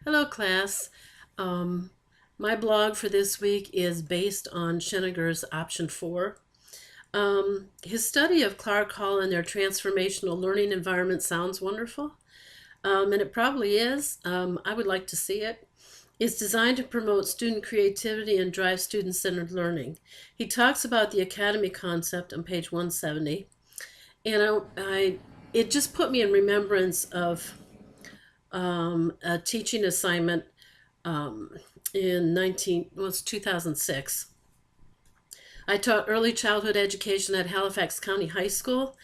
Hello, class. Um, my blog for this week is based on Schenniger's option 4. His study of Clark Hall and their transformational learning environment sounds wonderful, and it probably is. I would like to see it. It's designed to promote student creativity and drive student centered learning. He talks about the academy concept on page 170, and it just put me in remembrance of a teaching assignment um, in 2006. I taught early childhood education at Halifax County High School,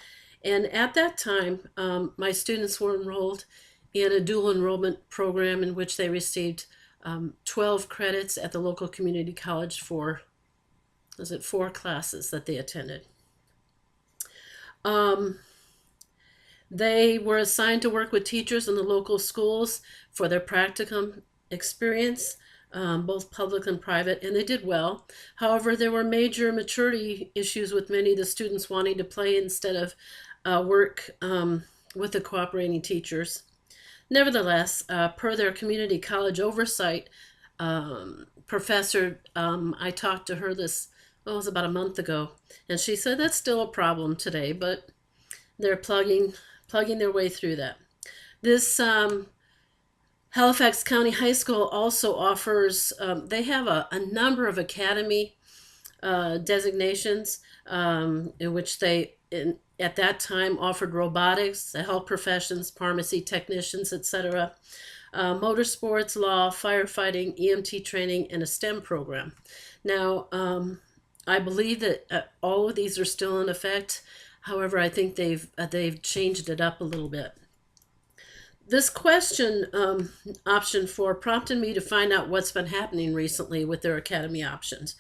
and at that time, my students were enrolled in a dual enrollment program in which they received 12 credits at the local community college for, was it 4 classes that they attended. Um, they were assigned to work with teachers in the local schools for their practicum experience, both public and private, and they did well. However, there were major maturity issues with many of the students wanting to play instead of work with the cooperating teachers. Nevertheless, per their community college oversight professor, I talked to her it was about a month ago, and she said that's still a problem today, but they're plugging their way through that. This Halifax County High School also offers, they have a number of academy designations in which at that time, offered robotics, the health professions, pharmacy technicians, etc., motorsports, law, firefighting, EMT training, and a STEM program. Now, I believe that all of these are still in effect. However, I think they've changed it up a little bit. This question, option 4, prompted me to find out what's been happening recently with their academy options.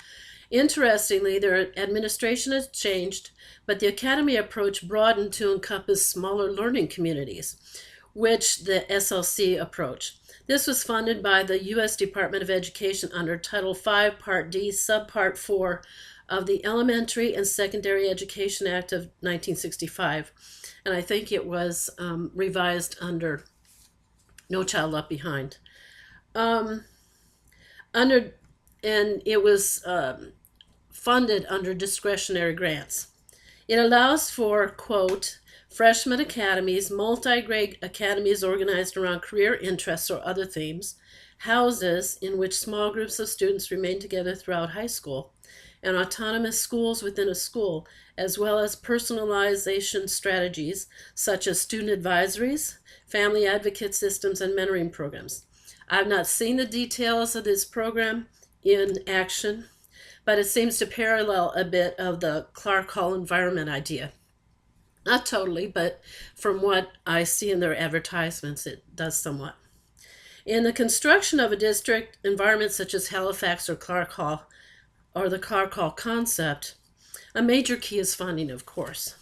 Interestingly, their administration has changed, but the academy approach broadened to encompass smaller learning communities, which the SLC approach. This was funded by the U.S. Department of Education under Title V, Part D, Subpart 4 of the Elementary and Secondary Education Act of 1965. And I think it was revised under No Child Left Behind. And it was funded under discretionary grants. It allows for, quote, freshman academies, multi-grade academies organized around career interests or other themes, houses in which small groups of students remain together throughout high school, and autonomous schools within a school, as well as personalization strategies such as student advisories, family advocate systems, and mentoring programs. I've not seen the details of this program in action, but it seems to parallel a bit of the Clark Hall environment idea. Not totally, but from what I see in their advertisements, it does somewhat. In the construction of a district environment such as Halifax or Clark Hall, or the Clark Hall concept, a major key is funding, of course.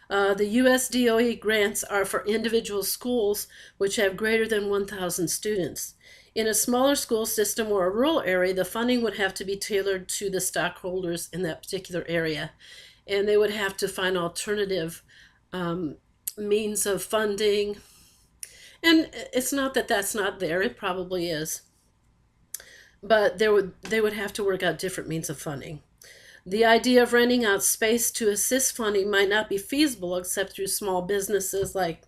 The US DOE grants are for individual schools which have greater than 1,000 students. In a smaller school system or a rural area, the funding would have to be tailored to the stockholders in that particular area, and they would have to find alternative means of funding. And it's not that that's not there, it probably is. But they would have to work out different means of funding. The idea of renting out space to assist funding might not be feasible except through small businesses like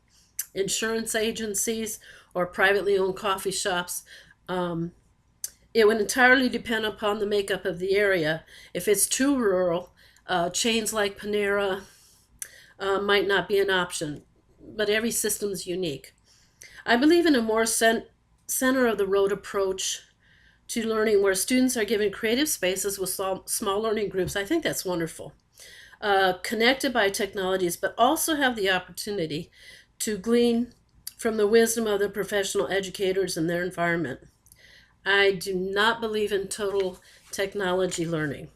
insurance agencies or privately owned coffee shops. It would entirely depend upon the makeup of the area. If it's too rural, chains like Panera might not be an option, but every system is unique. I believe in a more center of the road approach to learning where students are given creative spaces with small learning groups. I think that's wonderful. Connected by technologies, but also have the opportunity to glean from the wisdom of the professional educators in their environment. I do not believe in total technology learning.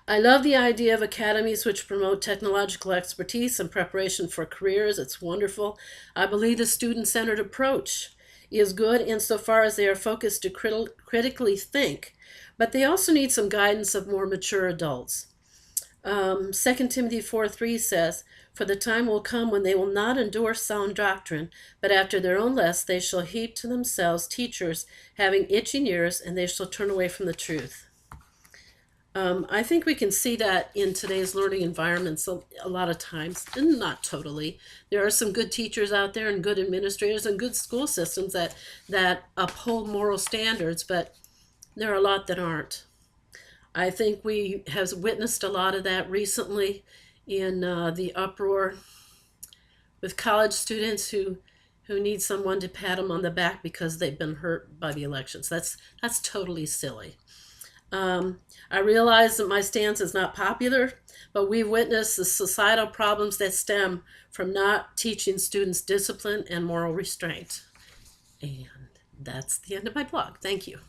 I love the idea of academies which promote technological expertise and preparation for careers. It's wonderful. I believe the student-centered approach is good insofar as they are focused to critically think, but they also need some guidance of more mature adults. 2 Timothy 4:3 says, "For the time will come when they will not endure sound doctrine, but after their own lust they shall heap to themselves teachers having itching ears, and they shall turn away from the truth." I think we can see that in today's learning environments a lot of times, and not totally. There are some good teachers out there and good administrators and good school systems that uphold moral standards, but there are a lot that aren't. I think we have witnessed a lot of that recently in the uproar with college students who need someone to pat them on the back because they've been hurt by the elections. That's totally silly. I realize that my stance is not popular, but we've witnessed the societal problems that stem from not teaching students discipline and moral restraint. And that's the end of my blog. Thank you.